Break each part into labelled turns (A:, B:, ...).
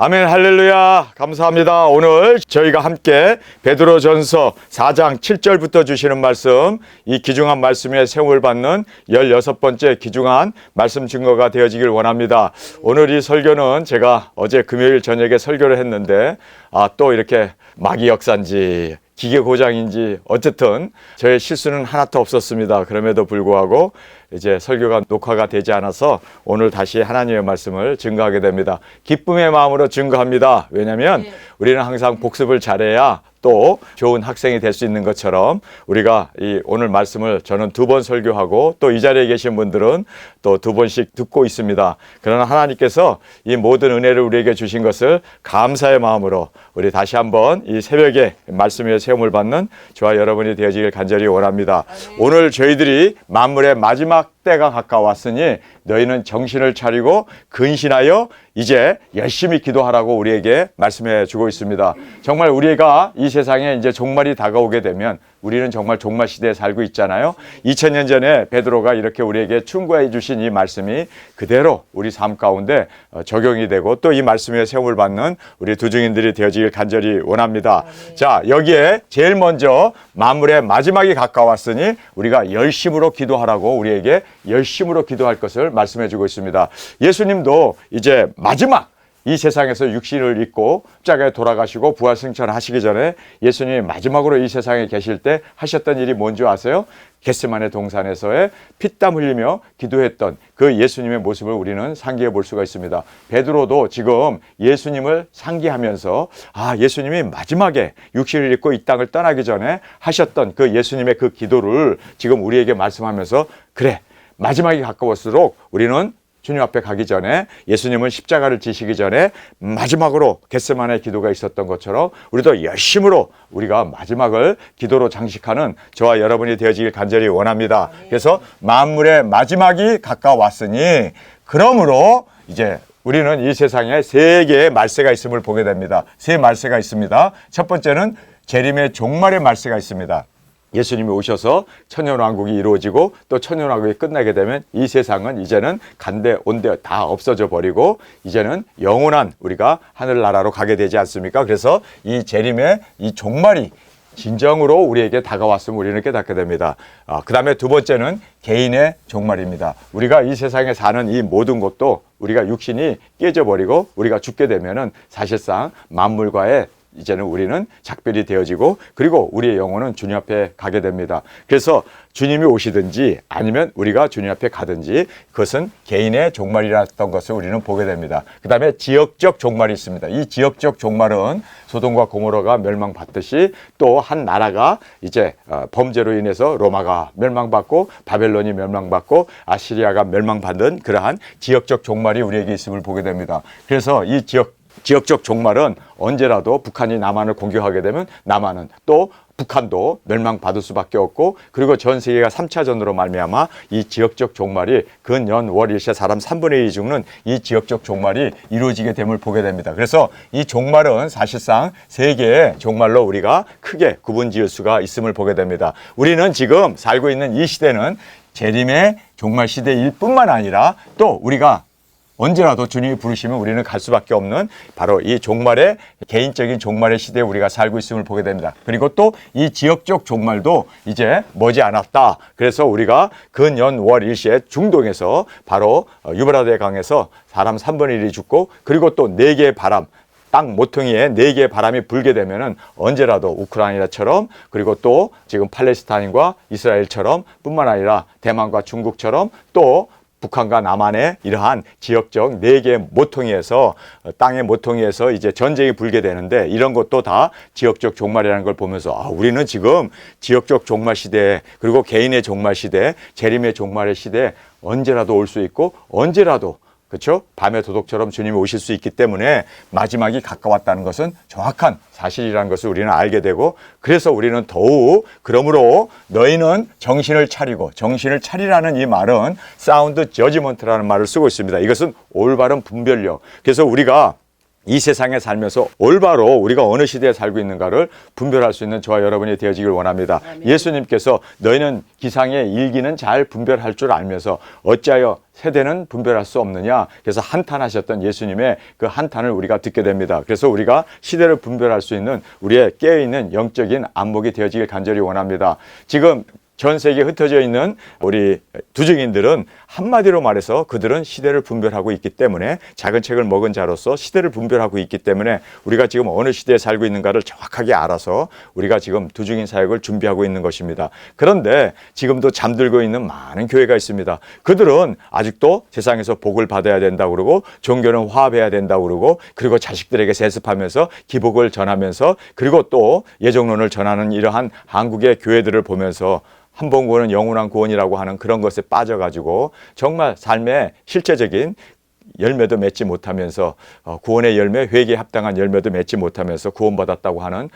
A: 아멘, 할렐루야. 감사합니다. 오늘 저희가 함께 베드로전서 4장 7절부터 주시는 말씀, 이 귀중한 말씀에 세움을 받는 16번째 귀중한 말씀 증거가 되어지길 원합니다. 오늘 이 설교는 제가 어제 금요일 저녁에 설교를 했는데 또 이렇게 마귀 역사인지 기계 고장인지 어쨌든 저의 실수는 하나도 없었습니다. 그럼에도 불구하고 이제 설교가 녹화가 되지 않아서 오늘 다시 하나님의 말씀을 증거하게 됩니다. 기쁨의 마음으로 증거합니다. 왜냐하면 우리는 항상 복습을 잘해야 또 좋은 학생이 될 수 있는 것처럼 우리가 이 오늘 말씀을 저는 2번 설교하고 또 이 자리에 계신 분들은 또 2번씩 듣고 있습니다. 그러나 하나님께서 이 모든 은혜를 우리에게 주신 것을 감사의 마음으로 우리 다시 한번 이 새벽에 말씀 위에 세움을 받는 저와 여러분이 되어지길 간절히 원합니다. 오늘 저희들이 만물의 마지막 때가 가까웠으니 너희는 정신을 차리고 근신하여 이제 열심히 기도하라고 우리에게 말씀해 주고 있습니다. 정말 우리가 이 세상에 이제 종말이 다가오게 되면 우리는 정말 종말 시대에 살고 있잖아요. 2000년 전에 베드로가 이렇게 우리에게 충고해 주신 이 말씀이 그대로 우리 삶 가운데 적용이 되고 또 이 말씀에 세움을 받는 우리 두 증인들이 되어지길 간절히 원합니다. 자, 여기에 제일 먼저 만물의 마지막이 가까웠으니 우리가 열심으로 기도하라고 우리에게 열심으로 기도할 것을 말씀해 주고 있습니다. 예수님도 이제 마지막 이 세상에서 육신을 입고 십자가에 돌아가시고 부활승천하시기 전에 예수님이 마지막으로 이 세상에 계실 때 하셨던 일이 뭔지 아세요? 겟세마네 동산에서의 피땀 흘리며 기도했던 그 예수님의 모습을 우리는 상기해 볼 수가 있습니다. 베드로도 지금 예수님을 상기하면서 예수님이 마지막에 육신을 입고 이 땅을 떠나기 전에 하셨던 그 예수님의 그 기도를 지금 우리에게 말씀하면서 그래, 마지막이 가까울수록 우리는 주님 앞에 가기 전에 예수님은 십자가를 지시기 전에 마지막으로 겟세마네 기도가 있었던 것처럼 우리도 열심으로 우리가 마지막을 기도로 장식하는 저와 여러분이 되어지길 간절히 원합니다. 그래서 만물의 마지막이 가까웠으니 그러므로 이제 우리는 이 세상에 3개의 말세가 있음을 보게 됩니다. 3 말세가 있습니다. 첫 번째는 재림의 종말의 말세가 있습니다. 예수님이 오셔서 천년왕국이 이루어지고 또 천년왕국이 끝나게 되면 이 세상은 이제는 간데 온데 다 없어져 버리고 이제는 영원한 우리가 하늘나라로 가게 되지 않습니까? 그래서 이 재림의 이 종말이 진정으로 우리에게 다가왔음을 우리는 깨닫게 됩니다. 그 다음에 두 번째는 개인의 종말입니다. 우리가 이 세상에 사는 이 모든 것도 우리가 육신이 깨져버리고 우리가 죽게 되면은 사실상 만물과의 이제는 우리는 작별이 되어지고 그리고 우리의 영혼은 주님 앞에 가게 됩니다. 그래서 주님이 오시든지 아니면 우리가 주님 앞에 가든지 그것은 개인의 종말이라던 것을 우리는 보게 됩니다. 그 다음에 지역적 종말이 있습니다. 이 지역적 종말은 소돔과 고모라가 멸망받듯이 또 한 나라가 이제 범죄로 인해서 로마가 멸망받고 바벨론이 멸망받고 아시리아가 멸망받는 그러한 지역적 종말이 우리에게 있음을 보게 됩니다. 그래서 이 지역적 종말은 언제라도 북한이 남한을 공격하게 되면 남한은 또 북한도 멸망받을 수밖에 없고 그리고 전 세계가 3차전으로 말미암아 이 지역적 종말이 근연 월일세 사람 3분의 2 죽는 이 지역적 종말이 이루어지게 됨을 보게 됩니다. 그래서 이 종말은 사실상 3개의 종말로 우리가 크게 구분지을 수가 있음을 보게 됩니다. 우리는 지금 살고 있는 이 시대는 재림의 종말 시대일 뿐만 아니라 또 우리가 언제라도 주님이 부르시면 우리는 갈 수밖에 없는 바로 이 종말의 개인적인 종말의 시대에 우리가 살고 있음을 보게 됩니다. 그리고 또 이 지역적 종말도 이제 머지 않았다. 그래서 우리가 근연 월 일시에 중동에서 바로 유브라데 강에서 사람 3분의 1이 죽고 그리고 또 4개의 바람 땅 모퉁이에 4개의 바람이 불게 되면은 언제라도 우크라이나처럼 그리고 또 지금 팔레스타인과 이스라엘처럼 뿐만 아니라 대만과 중국처럼 또 북한과 남한의 이러한 지역적 4개의 모퉁이에서 땅의 모퉁이에서 이제 전쟁이 불게 되는데 이런 것도 다 지역적 종말이라는 걸 보면서 우리는 지금 지역적 종말 시대 그리고 개인의 종말 시대 재림의 종말의 시대에 언제라도 올 수 있고 언제라도 그렇죠? 밤의 도둑처럼 주님이 오실 수 있기 때문에 마지막이 가까웠다는 것은 정확한 사실이라는 것을 우리는 알게 되고 그래서 우리는 더욱 그러므로 너희는 정신을 차리고 정신을 차리라는 이 말은 사운드 저지먼트라는 말을 쓰고 있습니다. 이것은 올바른 분별력. 그래서 우리가 이 세상에 살면서 올바로 우리가 어느 시대에 살고 있는가를 분별할 수 있는 저와 여러분이 되어지길 원합니다. 예수님께서 너희는 기상의 일기는 잘 분별할 줄 알면서 어찌하여 세대는 분별할 수 없느냐. 그래서 한탄하셨던 예수님의 그 한탄을 우리가 듣게 됩니다. 그래서 우리가 시대를 분별할 수 있는 우리의 깨어있는 영적인 안목이 되어지길 간절히 원합니다. 지금 전 세계에 흩어져 있는 우리 두증인들은 한마디로 말해서 그들은 시대를 분별하고 있기 때문에 작은 책을 먹은 자로서 시대를 분별하고 있기 때문에 우리가 지금 어느 시대에 살고 있는가를 정확하게 알아서 우리가 지금 두증인 사역을 준비하고 있는 것입니다. 그런데 지금도 잠들고 있는 많은 교회가 있습니다. 그들은 아직도 세상에서 복을 받아야 된다고 그러고 종교는 화합해야 된다고 그러고 그리고 자식들에게 세습하면서 기복을 전하면서 그리고 또 예정론을 전하는 이러한 한국의 교회들을 보면서 한 번 구원은 영원한 구원이라고 하는 그런 것에 빠져가지고 정말 삶의 실제적인 열매도 맺지 못하면서 구원의 열매, 회개에 합당한 열매도 맺지 못하면서 구원받았다고 하는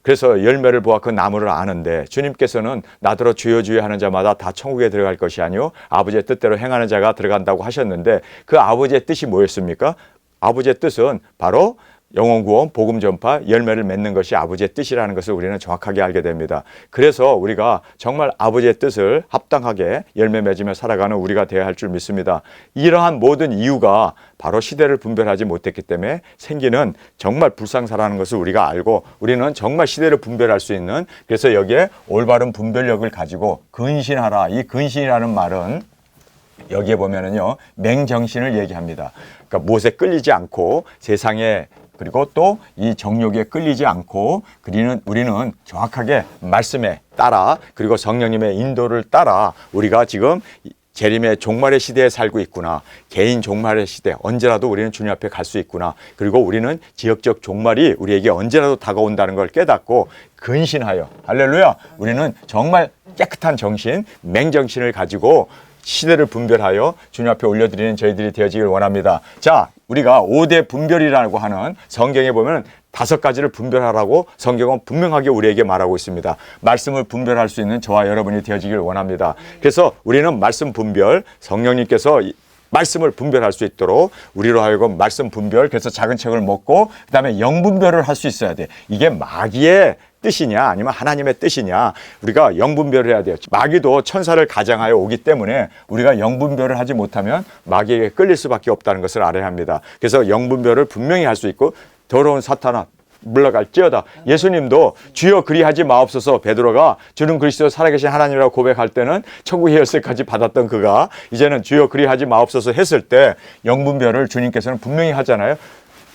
A: 그래서 열매를 보아 그 나무를 아는데 주님께서는 나더러 주여 주여 하는 자마다 다 천국에 들어갈 것이 아니요 아버지의 뜻대로 행하는 자가 들어간다고 하셨는데 그 아버지의 뜻이 뭐였습니까? 아버지의 뜻은 바로 영혼 구원, 복음 전파, 열매를 맺는 것이 아버지의 뜻이라는 것을 우리는 정확하게 알게 됩니다. 그래서 우리가 정말 아버지의 뜻을 합당하게 열매 맺으며 살아가는 우리가 되어야 할 줄 믿습니다. 이러한 모든 이유가 바로 시대를 분별하지 못했기 때문에 생기는 정말 불상사라는 것을 우리가 알고 우리는 정말 시대를 분별할 수 있는 그래서 여기에 올바른 분별력을 가지고 근신하라. 이 근신이라는 말은 여기에 보면은요 맹정신을 얘기합니다. 그러니까 무엇에 끌리지 않고 세상에 그리고 또 이 정욕에 끌리지 않고 우리는 정확하게 말씀에 따라 그리고 성령님의 인도를 따라 우리가 지금 재림의 종말의 시대에 살고 있구나. 개인 종말의 시대 언제라도 우리는 주님 앞에 갈 수 있구나. 그리고 우리는 지역적 종말이 우리에게 언제라도 다가온다는 걸 깨닫고 근신하여 할렐루야. 우리는 정말 깨끗한 정신, 맹정신을 가지고 시대를 분별하여 주님 앞에 올려드리는 저희들이 되어지길 원합니다. 자, 우리가 5대 분별이라고 하는 성경에 보면 5가지를 분별하라고 성경은 분명하게 우리에게 말하고 있습니다. 말씀을 분별할 수 있는 저와 여러분이 되어지길 원합니다. 그래서 우리는 말씀 분별, 성령님께서 말씀을 분별할 수 있도록 우리로 하여금 말씀 분별, 그래서 작은 책을 먹고 그다음에 영 분별을 할 수 있어야 돼. 이게 마귀의 뜻이냐 아니면 하나님의 뜻이냐 우리가 영분별을 해야 돼요. 마귀도 천사를 가장하여 오기 때문에 우리가 영분별을 하지 못하면 마귀에게 끌릴 수밖에 없다는 것을 알아야 합니다. 그래서 영분별을 분명히 할 수 있고 더러운 사탄아 물러갈지어다. 예수님도 주여 그리하지 마옵소서 베드로가 주는 그리스도 살아계신 하나님이라고 고백할 때는 천국의 열쇠까지 받았던 그가 이제는 주여 그리하지 마옵소서 했을 때 영분별을 주님께서는 분명히 하잖아요.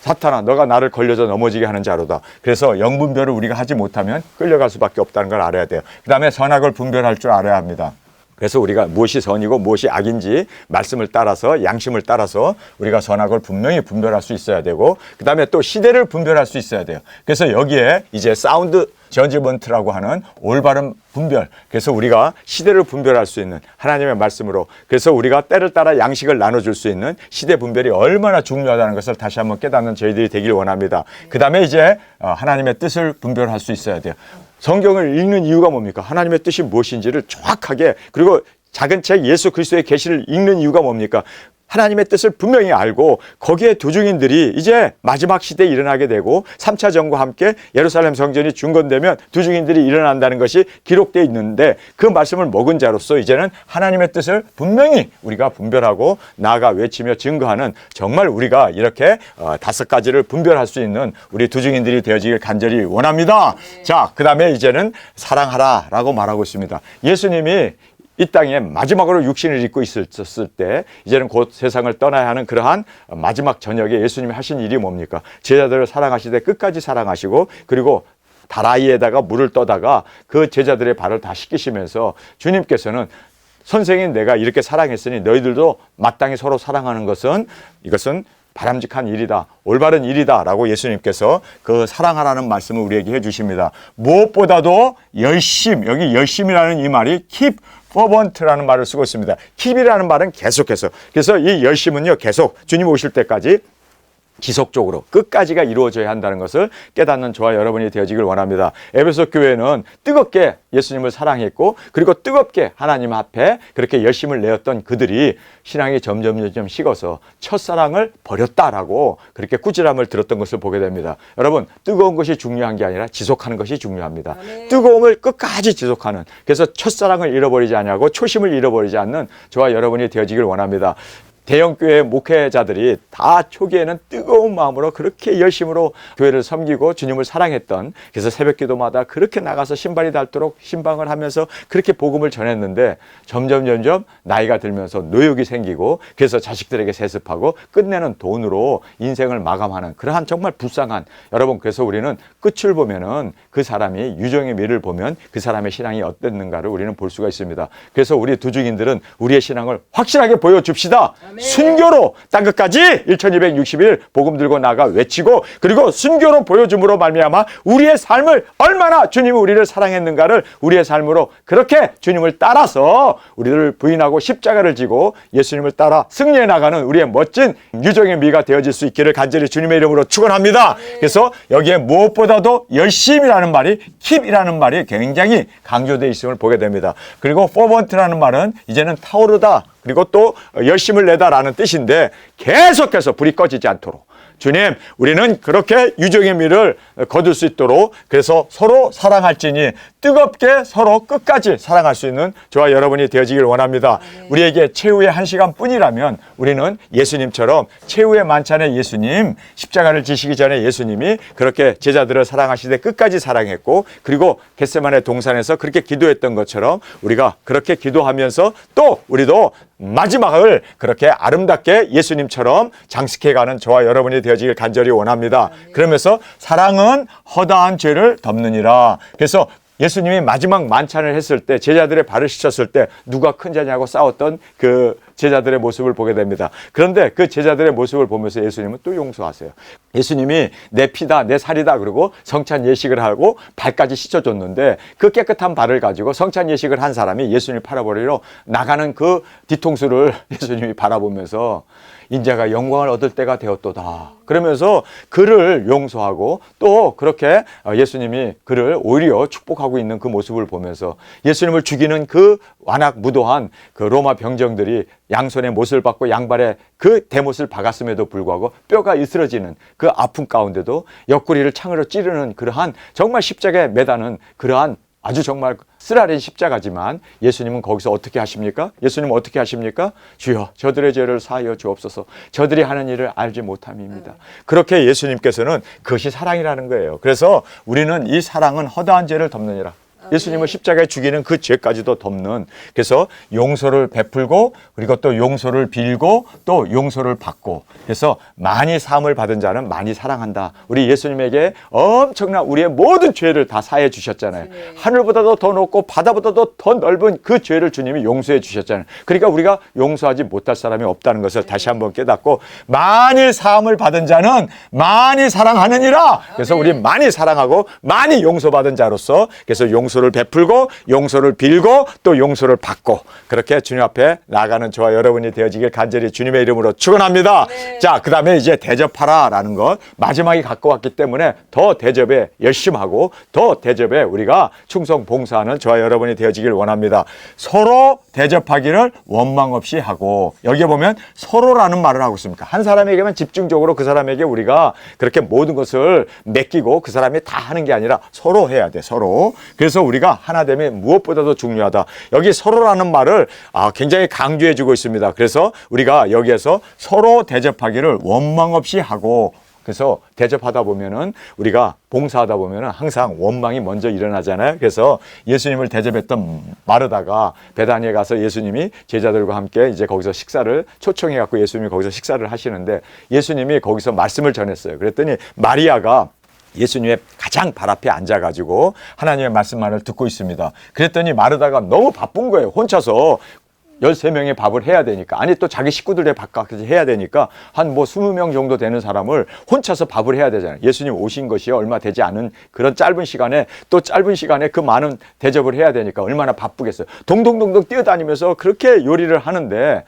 A: 사탄아 너가 나를 걸려서 넘어지게 하는 자로다. 그래서 영분별을 우리가 하지 못하면 끌려갈 수밖에 없다는 걸 알아야 돼요. 그 다음에 선악을 분별할 줄 알아야 합니다. 그래서 우리가 무엇이 선이고 무엇이 악인지 말씀을 따라서 양심을 따라서 우리가 선악을 분명히 분별할 수 있어야 되고 그 다음에 또 시대를 분별할 수 있어야 돼요. 그래서 여기에 이제 사운드 저지먼트라고 하는 올바른 분별 그래서 우리가 시대를 분별할 수 있는 하나님의 말씀으로 그래서 우리가 때를 따라 양식을 나눠줄 수 있는 시대 분별이 얼마나 중요하다는 것을 다시 한번 깨닫는 저희들이 되길 원합니다. 그 다음에 이제 하나님의 뜻을 분별할 수 있어야 돼요. 성경을 읽는 이유가 뭡니까? 하나님의 뜻이 무엇인지를 정확하게 그리고 작은 책 예수 그리스도의 계시를 읽는 이유가 뭡니까? 하나님의 뜻을 분명히 알고 거기에 두중인들이 이제 마지막 시대에 일어나게 되고 3차 전과 함께 예루살렘 성전이 중건되면 두중인들이 일어난다는 것이 기록되어 있는데 그 말씀을 먹은 자로서 이제는 하나님의 뜻을 분명히 우리가 분별하고 나아가 외치며 증거하는 정말 우리가 이렇게 5가지를 분별할 수 있는 우리 두중인들이 되어지길 간절히 원합니다. 자, 그 다음에 이제는 사랑하라 라고 말하고 있습니다. 예수님이 이 땅에 마지막으로 육신을 입고 있었을 때 이제는 곧 세상을 떠나야 하는 그러한 마지막 저녁에 예수님이 하신 일이 뭡니까? 제자들을 사랑하시되 끝까지 사랑하시고 그리고 다라이에다가 물을 떠다가 그 제자들의 발을 다 씻기시면서 주님께서는 선생님 내가 이렇게 사랑했으니 너희들도 마땅히 서로 사랑하는 것은 이것은 바람직한 일이다. 올바른 일이다. 라고 예수님께서 그 사랑하라는 말씀을 우리에게 해주십니다. 무엇보다도 열심, 여기 열심이라는 이 말이 keep fervent라는 말을 쓰고 있습니다. keep이라는 말은 계속해서. 그래서 이 열심은요, 계속 주님 오실 때까지 지속적으로 끝까지가 이루어져야 한다는 것을 깨닫는 저와 여러분이 되어지길 원합니다. 에베소 교회는 뜨겁게 예수님을 사랑했고 그리고 뜨겁게 하나님 앞에 그렇게 열심을 내었던 그들이 신앙이 점점 식어서 첫사랑을 버렸다라고 그렇게 꾸지람을 들었던 것을 보게 됩니다. 여러분, 뜨거운 것이 중요한 게 아니라 지속하는 것이 중요합니다. 뜨거움을 끝까지 지속하는, 그래서 첫사랑을 잃어버리지 않냐고 초심을 잃어버리지 않는 저와 여러분이 되어지길 원합니다. 대형교회 목회자들이 다 초기에는 뜨거운 마음으로 그렇게 열심으로 교회를 섬기고 주님을 사랑했던, 그래서 새벽기도마다 그렇게 나가서 신발이 닳도록 신방을 하면서 그렇게 복음을 전했는데 점점 나이가 들면서 노역이 생기고 그래서 자식들에게 세습하고 끝내는 돈으로 인생을 마감하는 그러한 정말 불쌍한, 여러분, 그래서 우리는 끝을 보면은 그 사람이 유종의 미를 보면 그 사람의 신앙이 어땠는가를 우리는 볼 수가 있습니다. 그래서 우리 두중인들은 우리의 신앙을 확실하게 보여줍시다. 순교로 땅끝까지 1260일 복음 들고 나가 외치고, 그리고 순교로 보여줌으로 말미암아 우리의 삶을 얼마나 주님이 우리를 사랑했는가를 우리의 삶으로 그렇게 주님을 따라서 우리를 부인하고 십자가를 지고 예수님을 따라 승리해 나가는 우리의 멋진 유종의 미가 되어질 수 있기를 간절히 주님의 이름으로 축원합니다. 그래서 여기에 무엇보다도 열심이라는 말이, keep이라는 말이 굉장히 강조되어 있음을 보게 됩니다. 그리고 fervent라는 말은 이제는 타오르다, 그리고 또 열심을 내다라는 뜻인데 계속해서 불이 꺼지지 않도록 주님, 우리는 그렇게 유종의 미를 거둘 수 있도록, 그래서 서로 사랑할지니 뜨겁게 서로 끝까지 사랑할 수 있는 저와 여러분이 되어지길 원합니다. 우리에게 최후의 한 시간뿐이라면 우리는 예수님처럼 최후의 만찬의 예수님, 십자가를 지시기 전에 예수님이 그렇게 제자들을 사랑하시되 끝까지 사랑했고, 그리고 겟세마네 동산에서 그렇게 기도했던 것처럼 우리가 그렇게 기도하면서 또 우리도 마지막을 그렇게 아름답게 예수님처럼 장식해가는 저와 여러분이 되어지길 간절히 원합니다. 그러면서 사랑은 허다한 죄를 덮느니라. 그래서 예수님이 마지막 만찬을 했을 때, 제자들의 발을 씻었을 때 누가 큰 자냐고 싸웠던 그 제자들의 모습을 보게 됩니다. 그런데 그 제자들의 모습을 보면서 예수님은 또 용서하세요. 예수님이 내 피다, 내 살이다, 그리고 성찬 예식을 하고 발까지 씻어줬는데 그 깨끗한 발을 가지고 성찬 예식을 한 사람이 예수님을 팔아버리러 나가는 그 뒤통수를 예수님이 바라보면서 인자가 영광을 얻을 때가 되었도다, 그러면서 그를 용서하고 또 그렇게 예수님이 그를 오히려 축복하고 있는 그 모습을 보면서 예수님을 죽이는 그 완악무도한 그 로마 병정들이 양손에 못을 박고 양발에 그 대못을 박았음에도 불구하고 뼈가 으스러지는 그 아픔 가운데도 옆구리를 창으로 찌르는 그러한 정말 십자가에 매다는 그러한 아주 정말 쓰라린 십자가지만 예수님은 거기서 어떻게 하십니까? 예수님은 어떻게 하십니까? 주여, 저들의 죄를 사하여 주옵소서. 저들이 하는 일을 알지 못함입니다. 그렇게 예수님께서는 그것이 사랑이라는 거예요. 그래서 우리는 이 사랑은 허다한 죄를 덮느니라. 예수님을 십자가에 죽이는 그 죄까지도 덮는, 그래서 용서를 베풀고 그리고 또 용서를 빌고 또 용서를 받고, 그래서 많이 사함을 받은 자는 많이 사랑한다. 우리 예수님에게 엄청난 우리의 모든 죄를 다 사해 주셨잖아요. 하늘보다도 더 높고 바다보다도 더 넓은 그 죄를 주님이 용서해 주셨잖아요. 그러니까 우리가 용서하지 못할 사람이 없다는 것을 다시 한번 깨닫고, 많이 사함을 받은 자는 많이 사랑하느니라. 그래서 우리 많이 사랑하고 많이 용서받은 자로서, 그래서 용서를 베풀고 용서를 빌고 또 용서를 받고 그렇게 주님 앞에 나아가는 저와 여러분이 되어지길 간절히 주님의 이름으로 축원합니다. 네. 자, 그 다음에 이제 대접하라라는 것, 마지막이 가까웠기 때문에 더 대접에 열심하고 더 대접에 우리가 충성 봉사하는 저와 여러분이 되어지길 원합니다. 서로 대접하기를 원망 없이 하고, 여기에 보면 서로라는 말을 하고 있습니다. 한 사람에게만 집중적으로 그 사람에게 우리가 그렇게 모든 것을 맡기고 그 사람이 다 하는 게 아니라 서로 해야 돼, 서로. 그래서 우리가 하나됨이 무엇보다도 중요하다. 여기 서로라는 말을 굉장히 강조해 주고 있습니다. 그래서 우리가 여기에서 서로 대접하기를 원망 없이 하고, 그래서 대접하다 보면은 우리가 봉사하다 보면은 항상 원망이 먼저 일어나잖아요. 그래서 예수님을 대접했던 마르다가 베다니에 가서 예수님이 제자들과 함께 이제 거기서 식사를 초청해 갖고 예수님이 거기서 식사를 하시는데 예수님이 거기서 말씀을 전했어요. 그랬더니 마리아가 예수님의 가장 발 앞에 앉아가지고 하나님의 말씀만을 듣고 있습니다. 그랬더니 마르다가 너무 바쁜 거예요. 혼자서 13명의 밥을 해야 되니까, 아니 또 자기 식구들의 밥까지 해야 되니까 한 20명 정도 되는 사람을 혼자서 밥을 해야 되잖아요. 예수님 오신 것이 얼마 되지 않은 그런 짧은 시간에, 또 짧은 시간에 그 많은 대접을 해야 되니까 얼마나 바쁘겠어요. 동동동동 뛰어다니면서 그렇게 요리를 하는데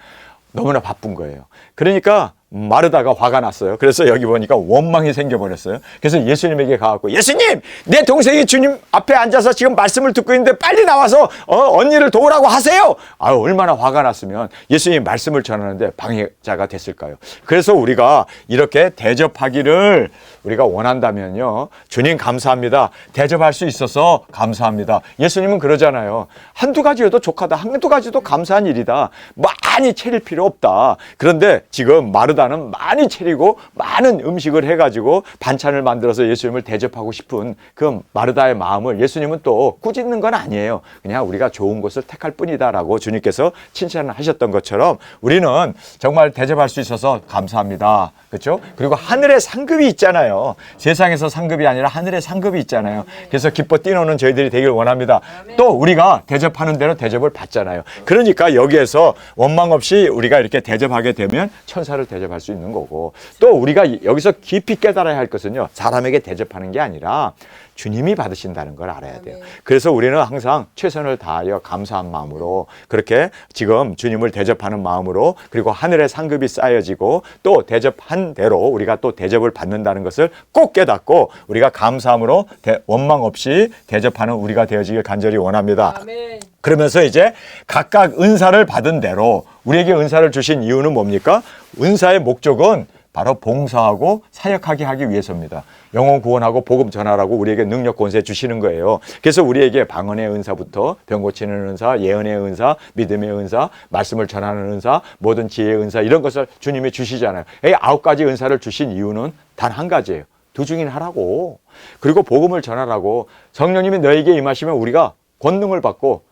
A: 너무나 바쁜 거예요. 그러니까 마르다가 화가 났어요. 그래서 여기 보니까 원망이 생겨버렸어요. 그래서 예수님에게 가갖고 예수님, 내 동생이 주님 앞에 앉아서 지금 말씀을 듣고 있는데 빨리 나와서 언니를 도우라고 하세요. 얼마나 화가 났으면 예수님 말씀을 전하는데 방해자가 됐을까요? 그래서 우리가 이렇게 대접하기를 우리가 원한다면요, 주님 감사합니다, 대접할 수 있어서 감사합니다. 예수님은 그러잖아요. 한두 가지여도 족하다, 한두 가지도 감사한 일이다, 많이 차릴 필요 없다. 그런데 지금 마르다는 많이 차리고 많은 음식을 해가지고 반찬을 만들어서 예수님을 대접하고 싶은 그 마르다의 마음을 예수님은 또 꾸짖는 건 아니에요. 그냥 우리가 좋은 것을 택할 뿐이다라고 주님께서 칭찬을 하셨던 것처럼 우리는 정말 대접할 수 있어서 감사합니다. 그렇죠? 그리고 하늘의 상급이 있잖아요. 세상에서 상급이 아니라 하늘의 상급이 있잖아요. 그래서 기뻐 뛰노는 저희들이 되길 원합니다. 또 우리가 대접하는 대로 대접을 받잖아요. 그러니까 여기에서 원망 없이 우리가 이렇게 대접하게 되면 천사를 대접할 수 있는 거고, 또 우리가 여기서 깊이 깨달아야 할 것은요, 사람에게 대접하는 게 아니라 주님이 받으신다는 걸 알아야 돼요. 그래서 우리는 항상 최선을 다하여 감사한 마음으로 그렇게 지금 주님을 대접하는 마음으로, 그리고 하늘의 상급이 쌓여지고 또 대접한 대로 우리가 또 대접을 받는다는 것을 꼭 깨닫고 우리가 감사함으로 원망 없이 대접하는 우리가 되어지길 간절히 원합니다.
B: 아멘.
A: 그러면서 이제 각각 은사를 받은 대로 우리에게 은사를 주신 이유는 뭡니까? 은사의 목적은 바로 봉사하고 사역하게 하기 위해서입니다. 영혼 구원하고 복음 전하라고 우리에게 능력 권세 주시는 거예요. 그래서 우리에게 방언의 은사부터 병 고치는 은사, 예언의 은사, 믿음의 은사, 말씀을 전하는 은사, 모든 지혜의 은사, 이런 것을 주님이 주시잖아요. 이 9가지 은사를 주신 이유는 단 한 가지예요. 두중인 하라고. 그리고 복음을 전하라고. 성령님이 너에게 임하시면 우리가 권능을 받고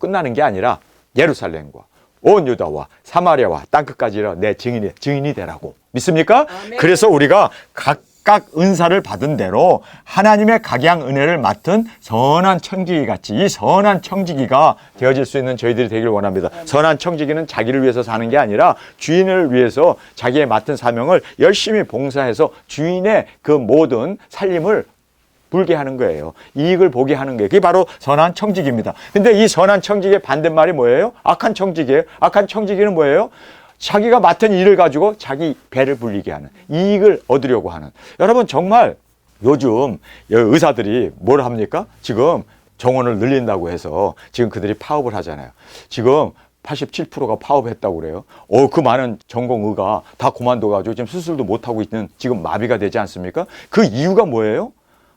A: 끝나는 게 아니라 예루살렘과 온 유다와 사마리아와 땅끝까지 내 증인이 되라고. 믿습니까?
B: 아멘.
A: 그래서 우리가 각각 은사를 받은 대로 하나님의 각양 은혜를 맡은 선한 청지기 같이 이 선한 청지기가 되어질 수 있는 저희들이 되길 원합니다. 선한 청지기는 자기를 위해서 사는 게 아니라 주인을 위해서 자기의 맡은 사명을 열심히 봉사해서 주인의 그 모든 살림을 불게 하는 거예요. 이익을 보게 하는 거예요. 그게 바로 선한 청지기입니다. 근데 이 선한 청지기의 반대말이 뭐예요? 악한 청지기예요. 악한 청지기는 뭐예요? 자기가 맡은 일을 가지고 자기 배를 불리게 하는, 이익을 얻으려고 하는. 여러분, 정말 요즘 의사들이 뭘 합니까? 지금 정원을 늘린다고 해서 지금 그들이 파업을 하잖아요. 지금 87%가 파업했다고 그래요. 그 많은 전공의가 다 그만둬가지고 지금 수술도 못하고 있는, 지금 마비가 되지 않습니까? 그 이유가 뭐예요?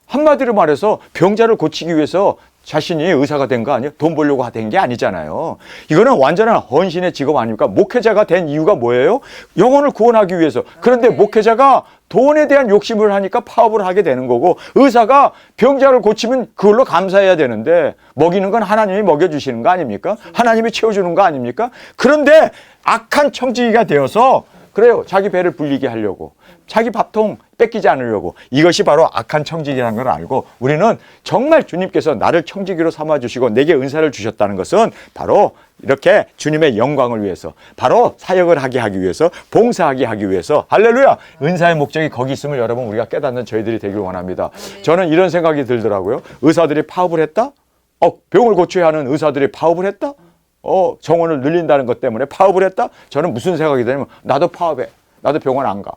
A: 한마디로 말해서 병자를 고치기 위해서 자신이 의사가 된 거 아니에요? 돈 벌려고 된 게 아니잖아요. 이거는 완전한 헌신의 직업 아닙니까? 목회자가 된 이유가 뭐예요? 영혼을 구원하기 위해서. 그런데 목회자가 돈에 대한 욕심을 하니까 파업을 하게 되는 거고, 의사가 병자를 고치면 그걸로 감사해야 되는데 먹이는 건 하나님이 먹여주시는 거 아닙니까? 하나님이 채워주는 거 아닙니까? 그런데 악한 청지기가 되어서 그래요. 자기 배를 불리게 하려고, 자기 밥통 뺏기지 않으려고. 이것이 바로 악한 청지기라는 걸 알고, 우리는 정말 주님께서 나를 청지기로 삼아주시고 내게 은사를 주셨다는 것은 바로 이렇게 주님의 영광을 위해서, 바로 사역을 하기 위해서, 봉사하게 하기 위해서. 할렐루야. 은사의 목적이 거기 있음을 여러분 우리가 깨닫는 저희들이 되길 원합니다. 저는 이런 생각이 들더라고요. 의사들이 파업을 했다? 병을 고쳐야 하는 의사들이 파업을 했다? 정원을 늘린다는 것 때문에 파업을 했다? 저는 무슨 생각이 드냐면, 나도 파업해. 나도 병원 안 가.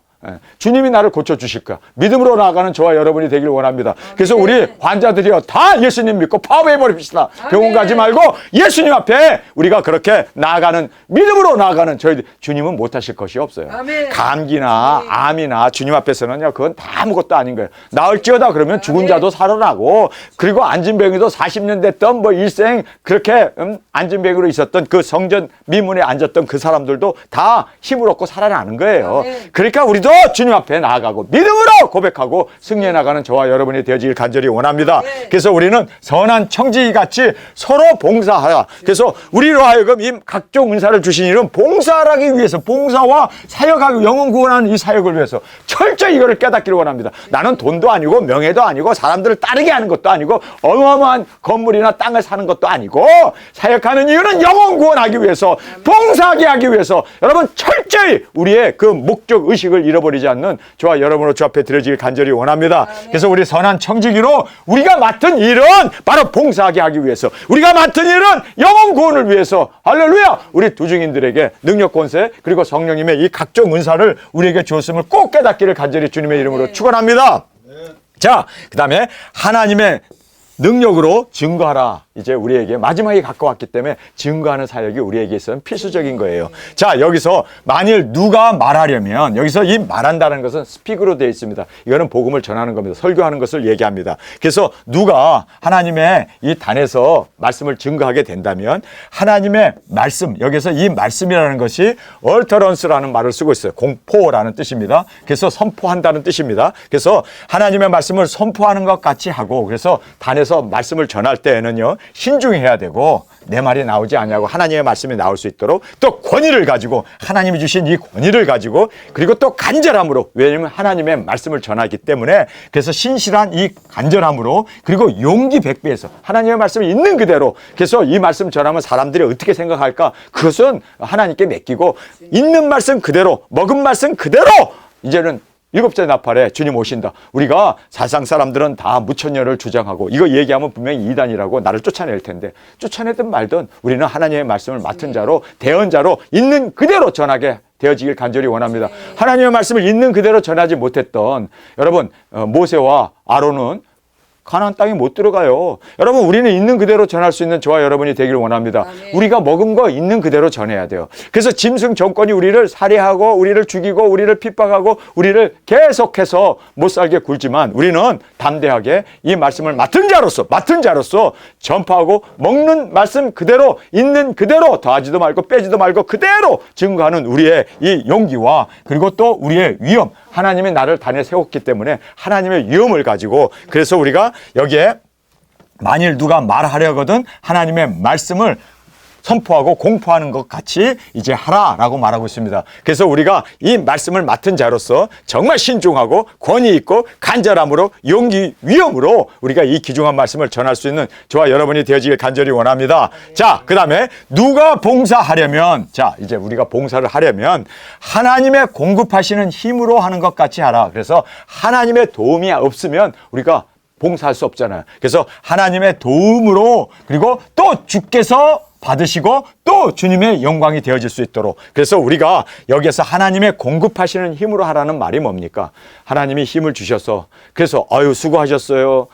A: 주님이 나를 고쳐주실 거야. 믿음으로 나아가는 저와 여러분이 되길 원합니다. 그래서 우리 환자들이요, 다 예수님 믿고 파업해버립시다. 병원 가지 말고 예수님 앞에 우리가 그렇게 나아가는, 믿음으로 나아가는 저희들, 주님은 못하실 것이 없어요.
B: 아멘.
A: 감기나 암이나 주님 앞에서는요, 그건 다 아무것도 아닌 거예요. 나을지어다 그러면 죽은 자도 살아나고, 그리고 앉은병이도 40년 됐던 일생 그렇게 앉은병으로 있었던 그 성전 미문에 앉았던 그 사람들도 다 힘을 얻고 살아나는 거예요. 그러니까 우리도 주님 앞에 나아가고 믿음으로 고백하고 승리해 나가는 저와 여러분이 되어지길 간절히 원합니다. 그래서 우리는 선한 청지기같이 서로 봉사하라. 그래서 우리로 하여금 이 각종 은사를 주신 이는 봉사하기 위해서, 봉사와 사역하고 영혼 구원하는 이 사역을 위해서 철저히 이거를 깨닫기를 원합니다. 나는 돈도 아니고 명예도 아니고 사람들을 따르게 하는 것도 아니고 어마어마한 건물이나 땅을 사는 것도 아니고, 사역하는 이유는 영혼 구원하기 위해서, 봉사하게 하기 위해서. 여러분, 철저히 우리의 그 목적 의식을 잃어버리지 잃어버리지 않는 저와 여러분으로 주 앞에 드려지길 간절히 원합니다. 그래서 우리 선한 청지기로 우리가 맡은 일은 바로 봉사하게 하기 위해서, 우리가 맡은 일은 영혼 구원을 위해서, 할렐루야, 우리 두 증인들에게 능력, 권세 그리고 성령님의 이 각종 은사를 우리에게 주었음을 꼭 깨닫기를 간절히 주님의 이름으로 축원합니다. 자, 그 다음에 하나님의 능력으로 증거하라. 이제 우리에게 마지막에 가까웠기 때문에 증거하는 사역이 우리에게 있어서는 필수적인 거예요. 자, 여기서 만일 누가 말하려면, 여기서 이 말한다는 것은 스픽으로 되어 있습니다. 이거는 복음을 전하는 겁니다. 설교하는 것을 얘기합니다. 그래서 누가 하나님의 이 단에서 말씀을 증거하게 된다면 하나님의 말씀, 여기서 이 말씀이라는 것이 얼터런스라는 말을 쓰고 있어요. 공포라는 뜻입니다. 그래서 선포한다는 뜻입니다. 그래서 하나님의 말씀을 선포하는 것 같이 하고, 그래서 단에서 말씀을 전할 때에는요, 신중해야 되고 내 말이 나오지 않냐고 하나님의 말씀이 나올 수 있도록 또 권위를 가지고, 하나님이 주신 이 권위를 가지고, 그리고 또 간절함으로, 왜냐하면 하나님의 말씀을 전하기 때문에, 그래서 신실한 이 간절함으로, 그리고 용기 백배에서 하나님의 말씀이 있는 그대로, 그래서 이 말씀 전하면 사람들이 어떻게 생각할까, 그것은 하나님께 맡기고 있는 말씀 그대로, 먹은 말씀 그대로, 이제는 일곱째 나팔에 주님 오신다. 우리가 사상 사람들은 다 무천년을 주장하고 이거 얘기하면 분명히 이단이라고 나를 쫓아낼 텐데, 쫓아내든 말든 우리는 하나님의 말씀을 맡은 자로, 대언자로 있는 그대로 전하게 되어지길 간절히 원합니다. 하나님의 말씀을 있는 그대로 전하지 못했던 여러분, 모세와 아론은 가나안 땅에 못 들어가요. 여러분, 우리는 있는 그대로 전할 수 있는 저와 여러분이 되기를 원합니다. 우리가 먹은 거 있는 그대로 전해야 돼요. 그래서 짐승 정권이 우리를 살해하고 우리를 죽이고 우리를 핍박하고 우리를 계속해서 못 살게 굴지만, 우리는 담대하게 이 말씀을 맡은 자로서 전파하고 먹는 말씀 그대로, 있는 그대로, 더하지도 말고 빼지도 말고 그대로 증거하는 우리의 이 용기와, 그리고 또 우리의 위엄, 하나님이 나를 단에 세웠기 때문에 하나님의 위엄을 가지고, 그래서 우리가 여기에 만일 누가 말하려거든 하나님의 말씀을 선포하고 공포하는 것 같이 이제 하라라고 말하고 있습니다. 그래서 우리가 이 말씀을 맡은 자로서 정말 신중하고 권위 있고 간절함으로, 용기, 위엄으로 우리가 이 귀중한 말씀을 전할 수 있는 저와 여러분이 되어지길 간절히 원합니다. 자, 그 다음에 누가 봉사하려면, 자, 이제 우리가 봉사를 하려면 하나님의 공급하시는 힘으로 하는 것 같이 하라. 그래서 하나님의 도움이 없으면 우리가 봉사할 수 없잖아요. 그래서 하나님의 도움으로, 그리고 또 주께서 받으시고 또 주님의 영광이 되어질 수 있도록, 그래서 우리가 여기에서 하나님의 공급하시는 힘으로 하라는 말이 뭡니까? 하나님이 힘을 주셔서, 그래서 아유 수고하셨어요,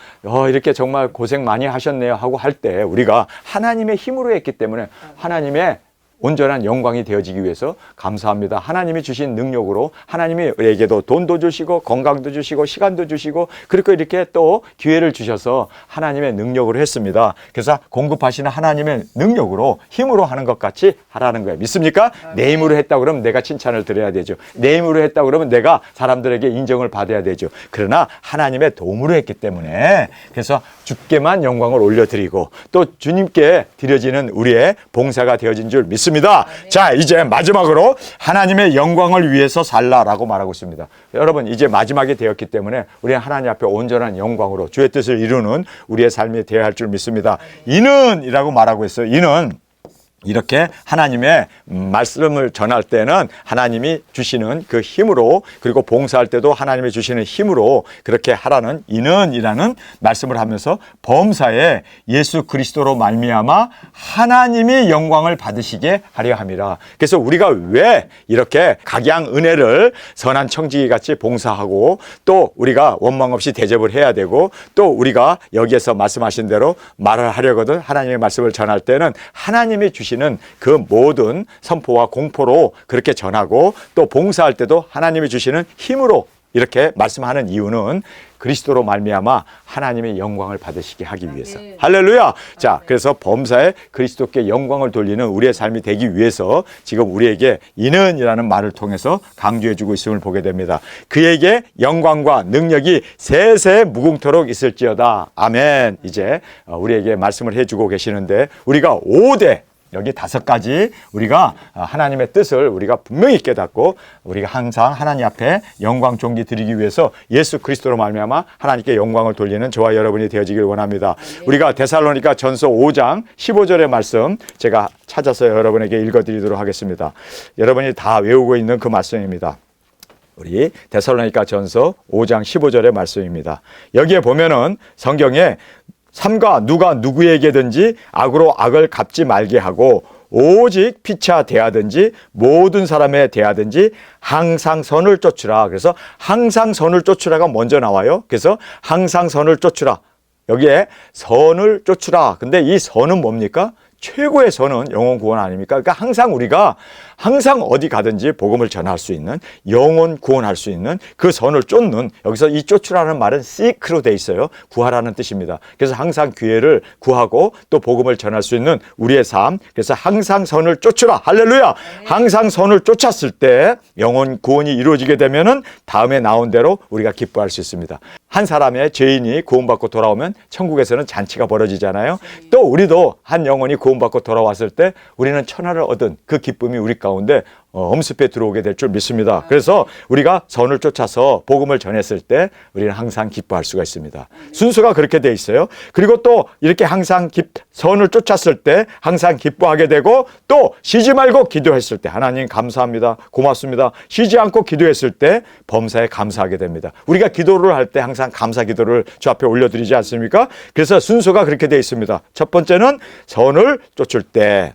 A: 이렇게 정말 고생 많이 하셨네요 하고 할 때 우리가 하나님의 힘으로 했기 때문에 하나님의 온전한 영광이 되어지기 위해서 감사합니다. 하나님이 주신 능력으로 하나님이 우리에게도 돈도 주시고 건강도 주시고 시간도 주시고, 그리고 이렇게 또 기회를 주셔서 하나님의 능력으로 했습니다. 그래서 공급하시는 하나님의 능력으로, 힘으로 하는 것 같이 하라는 거예요. 믿습니까? 내 힘으로 했다 그러면 내가 칭찬을 드려야 되죠. 내 힘으로 했다 그러면 내가 사람들에게 인정을 받아야 되죠. 그러나 하나님의 도움으로 했기 때문에, 그래서 주께만 영광을 올려드리고 또 주님께 드려지는 우리의 봉사가 되어진 줄 믿습니다. 자, 이제 마지막으로 하나님의 영광을 위해서 살라라고 말하고 있습니다. 여러분, 이제 마지막이 되었기 때문에 우리는 하나님 앞에 온전한 영광으로 주의 뜻을 이루는 우리의 삶이 되어야 할 줄 믿습니다. 이는 이라고 말하고 있어요. 이는 이렇게 하나님의 말씀을 전할 때는 하나님이 주시는 그 힘으로, 그리고 봉사할 때도 하나님이 주시는 힘으로 그렇게 하라는, 이는이라는 말씀을 하면서 범사에 예수 그리스도로 말미암아 하나님이 영광을 받으시게 하려 함이라. 그래서 우리가 왜 이렇게 각양 은혜를 선한 청지기 같이 봉사하고, 또 우리가 원망 없이 대접을 해야 되고, 또 우리가 여기에서 말씀하신 대로 말을 하려거든 하나님의 말씀을 전할 때는 하나님이 주시는 그 모든 선포와 공포로 그렇게 전하고, 또 봉사할 때도 하나님이 주시는 힘으로 이렇게 말씀하는 이유는 그리스도로 말미암아 하나님의 영광을 받으시게 하기 위해서. 할렐루야. 자, 그래서 범사에 그리스도께 영광을 돌리는 우리의 삶이 되기 위해서 지금 우리에게 이는이라는 말을 통해서 강조해주고 있음을 보게 됩니다. 그에게 영광과 능력이 세세 무궁토록 있을지어다. 아멘. 이제 우리에게 말씀을 해주고 계시는데, 우리가 5대, 여기 5가지 우리가 하나님의 뜻을 우리가 분명히 깨닫고, 우리가 항상 하나님 앞에 영광 존귀 드리기 위해서 예수 그리스도로 말미암아 하나님께 영광을 돌리는 저와 여러분이 되어지길 원합니다. 우리가 데살로니가 전서 5장 15절의 말씀 제가 찾아서 여러분에게 읽어드리도록 하겠습니다. 여러분이 다 외우고 있는 그 말씀입니다. 우리 데살로니가 전서 5장 15절의 말씀입니다. 여기에 보면은 성경에 삼가 누가 누구에게든지 악으로 악을 갚지 말게 하고 오직 피차 대하든지 모든 사람에 대하든지 항상 선을 쫓으라. 그래서 항상 선을 쫓으라가 먼저 나와요. 그래서 항상 선을 쫓으라. 여기에 선을 쫓으라. 근데 이 선은 뭡니까? 최고의 선은 영혼 구원 아닙니까? 그러니까 항상 우리가 항상 어디 가든지 복음을 전할 수 있는, 영혼 구원할 수 있는 그 선을 쫓는, 여기서 이 쫓으라는 말은 seek로 돼 있어요. 구하라는 뜻입니다. 그래서 항상 기회를 구하고 또 복음을 전할 수 있는 우리의 삶, 그래서 항상 선을 쫓으라. 할렐루야. 항상 선을 쫓았을 때 영혼 구원이 이루어지게 되면은 다음에 나온 대로 우리가 기뻐할 수 있습니다. 한 사람의 죄인이 구원받고 돌아오면 천국에서는 잔치가 벌어지잖아요. 또 우리도 한 영혼이 구원받고 돌아왔을 때 우리는 천하를 얻은 그 기쁨이 우리 가운데 엄습해 들어오게 될 줄 믿습니다. 그래서 우리가 선을 쫓아서 복음을 전했을 때 우리는 항상 기뻐할 수가 있습니다. 순서가 그렇게 돼 있어요. 그리고 또 이렇게 항상 선을 쫓았을 때 항상 기뻐하게 되고 또 쉬지 말고 기도했을 때 하나님 감사합니다. 고맙습니다. 쉬지 않고 기도했을 때 범사에 감사하게 됩니다. 우리가 기도를 할 때 항상 감사 기도를 주 앞에 올려드리지 않습니까? 그래서 순서가 그렇게 돼 있습니다. 첫 번째는 선을 쫓을 때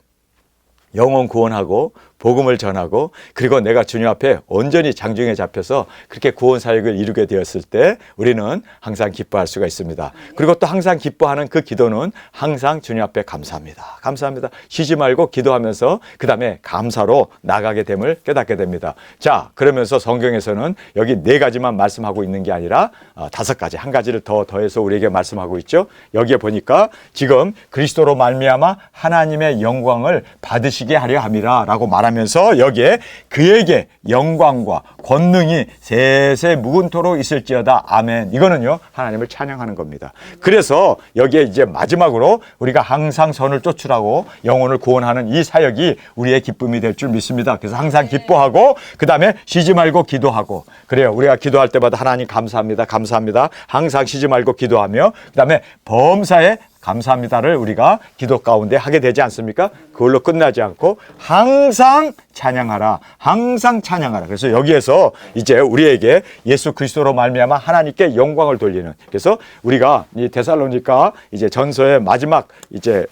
A: 영혼 구원하고 복음을 전하고 그리고 내가 주님 앞에 온전히 장중에 잡혀서 그렇게 구원 사역을 이루게 되었을 때 우리는 항상 기뻐할 수가 있습니다. 그리고 또 항상 기뻐하는 그 기도는 항상 주님 앞에 감사합니다. 감사합니다. 쉬지 말고 기도하면서 그 다음에 감사로 나가게 됨을 깨닫게 됩니다. 자, 그러면서 성경에서는 여기 4가지만 말씀하고 있는 게 아니라 5가지, 한 가지를 더해서 우리에게 말씀하고 있죠. 여기에 보니까 지금 그리스도로 말미암아 하나님의 영광을 받으시게 하려 함이라 라고 말합니다. 하면서 여기에 그에게 영광과 권능이 세세 무궁토록 있을지어다. 아멘. 이거는요 하나님을 찬양하는 겁니다. 그래서 여기에 이제 마지막으로 우리가 항상 선을 쫓으라고 영혼을 구원하는 이 사역이 우리의 기쁨이 될 줄 믿습니다. 그래서 항상 기뻐하고 그 다음에 쉬지 말고 기도하고 그래요. 우리가 기도할 때마다 하나님 감사합니다. 감사합니다. 항상 쉬지 말고 기도하며 그 다음에 범사에 감사합니다를 우리가 기도 가운데 하게 되지 않습니까? 그걸로 끝나지 않고 항상 찬양하라. 항상 찬양하라. 그래서 여기에서 이제 우리에게 예수 그리스도로 말미암아 하나님께 영광을 돌리는. 그래서 우리가 이 데살로니가 이제 전서의 마지막 이제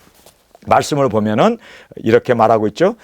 A: 말씀을 보면은 이렇게 말하고 있죠.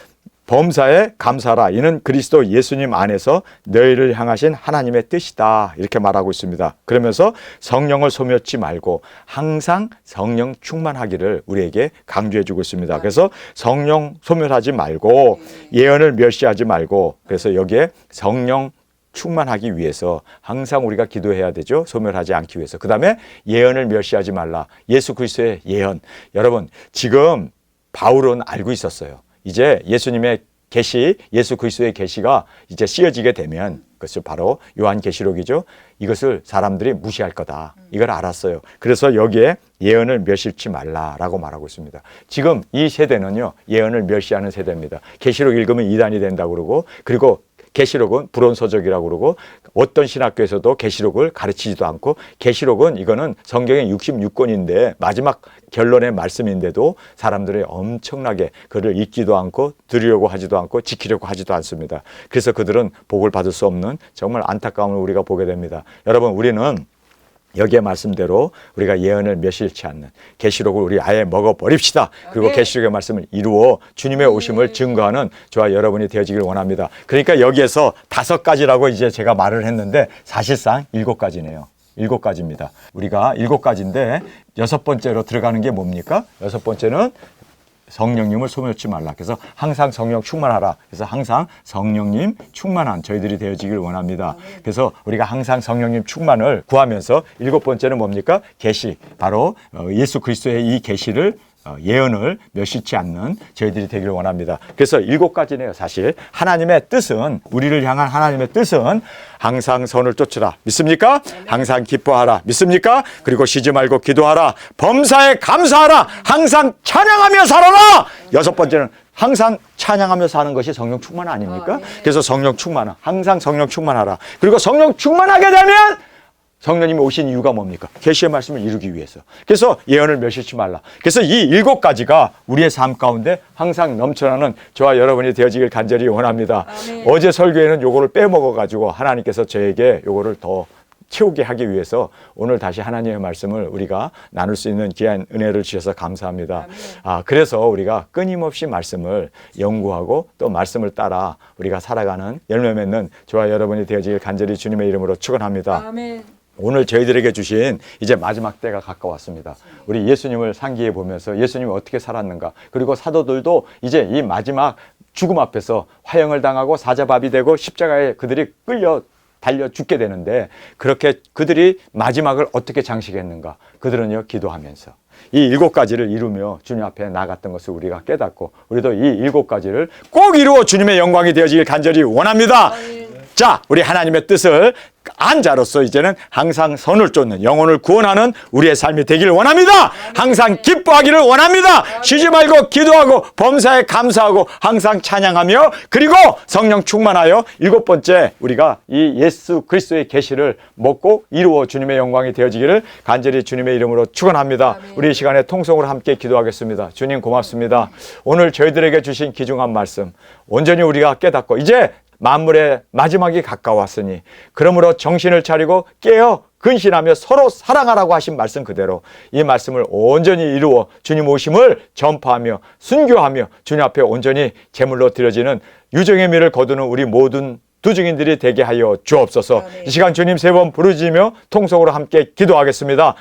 A: 범사에 감사하라. 이는 그리스도 예수님 안에서 너희를 향하신 하나님의 뜻이다. 이렇게 말하고 있습니다. 그러면서 성령을 소멸치 말고 항상 성령 충만하기를 우리에게 강조해 주고 있습니다. 그래서 성령 소멸하지 말고 예언을 멸시하지 말고 그래서 여기에 성령 충만하기 위해서 항상 우리가 기도해야 되죠. 소멸하지 않기 위해서. 그 다음에 예언을 멸시하지 말라. 예수 그리스도의 예언. 여러분 지금 바울은 알고 있었어요. 이제 예수님의 계시, 예수 그리스도의 계시가 이제 씌어지게 되면 그것이 바로 요한계시록이죠. 이것을 사람들이 무시할 거다. 이걸 알았어요. 그래서 여기에 예언을 멸시치 말라라고 말하고 있습니다. 지금 이 세대는요. 예언을 멸시하는 세대입니다. 계시록 읽으면 이단이 된다고 그러고 그리고 계시록은 불온서적이라고 그러고 어떤 신학교에서도 계시록을 가르치지도 않고 계시록은 이거는 성경의 66권인데 마지막 결론의 말씀인데도 사람들이 엄청나게 그를 읽지도 않고 들으려고 하지도 않고 지키려고 하지도 않습니다. 그래서 그들은 복을 받을 수 없는 정말 안타까움을 우리가 보게 됩니다. 여러분 우리는 여기에 말씀대로 우리가 예언을 멸시치 않는 계시록을 우리 아예 먹어버립시다. 그리고 계시록의 말씀을 이루어 주님의 오심을 증거하는 저와 여러분이 되어지길 원합니다. 그러니까 여기에서 5가지라고 이제 제가 말을 했는데 사실상 7가지네요. 7가지입니다. 우리가 7가지인데 6번째로 들어가는 게 뭡니까? 6번째는 성령님을 소멸치 말라. 그래서 항상 성령 충만하라. 그래서 항상 성령님 충만한 저희들이 되어지길 원합니다. 그래서 우리가 항상 성령님 충만을 구하면서 7번째는 뭡니까? 계시. 바로 예수 그리스도의 이 계시를 예언을 멸시치 않는 저희들이 되기를 원합니다. 그래서 7가지네요. 사실 하나님의 뜻은 우리를 향한 하나님의 뜻은 항상 선을 쫓으라. 믿습니까? 항상 기뻐하라. 믿습니까? 그리고 쉬지 말고 기도하라. 범사에 감사하라. 항상 찬양하며 살아라. 6번째는 항상 찬양하며 사는 것이 성령 충만 아닙니까? 그래서 성령 충만, 항상 성령 충만하라. 그리고 성령 충만하게 되면 성령님이 오신 이유가 뭡니까? 계시의 말씀을 이루기 위해서. 그래서 예언을 멸시치 말라. 그래서 이 7가지가 우리의 삶 가운데 항상 넘쳐나는 저와 여러분이 되어지길 간절히 원합니다.
B: 아멘.
A: 어제 설교에는 요거를 빼먹어가지고 하나님께서 저에게 요거를 더 채우게 하기 위해서 오늘 다시 하나님의 말씀을 우리가 나눌 수 있는 귀한 은혜를 주셔서 감사합니다. 그래서 우리가 끊임없이 말씀을 연구하고 또 말씀을 따라 우리가 살아가는 열매 맺는 저와 여러분이 되어지길 간절히 주님의 이름으로 축원합니다.
B: 아멘.
A: 오늘 저희들에게 주신 이제 마지막 때가 가까웠습니다. 우리 예수님을 상기해 보면서 예수님이 어떻게 살았는가, 그리고 사도들도 이제 이 마지막 죽음 앞에서 화형을 당하고 사자밥이 되고 십자가에 그들이 끌려 달려 죽게 되는데, 그렇게 그들이 마지막을 어떻게 장식했는가? 그들은요, 기도하면서 이 7가지를 이루며 주님 앞에 나갔던 것을 우리가 깨닫고, 우리도 이 7가지를 꼭 이루어 주님의 영광이 되어지길 간절히 원합니다. 자, 우리 하나님의 뜻을 안 자로서 이제는 항상 선을 쫓는, 영혼을 구원하는 우리의 삶이 되기를 원합니다. 항상 기뻐하기를 원합니다. 쉬지 말고 기도하고 범사에 감사하고 항상 찬양하며, 그리고 성령 충만하여 7번째 우리가 이 예수 그리스도의 계시를 먹고 이루어 주님의 영광이 되어지기를 간절히 주님의 이름으로 축원합니다. 우리 이 시간에 통성으로 함께 기도하겠습니다. 주님 고맙습니다. 오늘 저희들에게 주신 귀중한 말씀 온전히 우리가 깨닫고 이제 만물의 마지막이 가까웠으니 그러므로 정신을 차리고 깨어 근신하며 서로 사랑하라고 하신 말씀 그대로 이 말씀을 온전히 이루어 주님 오심을 전파하며 순교하며 주님 앞에 온전히 제물로 드려지는 유정의 미를 거두는 우리 모든 두증인들이 되게 하여 주옵소서. 이 시간 주님 3번 부르짖으며 통성으로 함께 기도하겠습니다.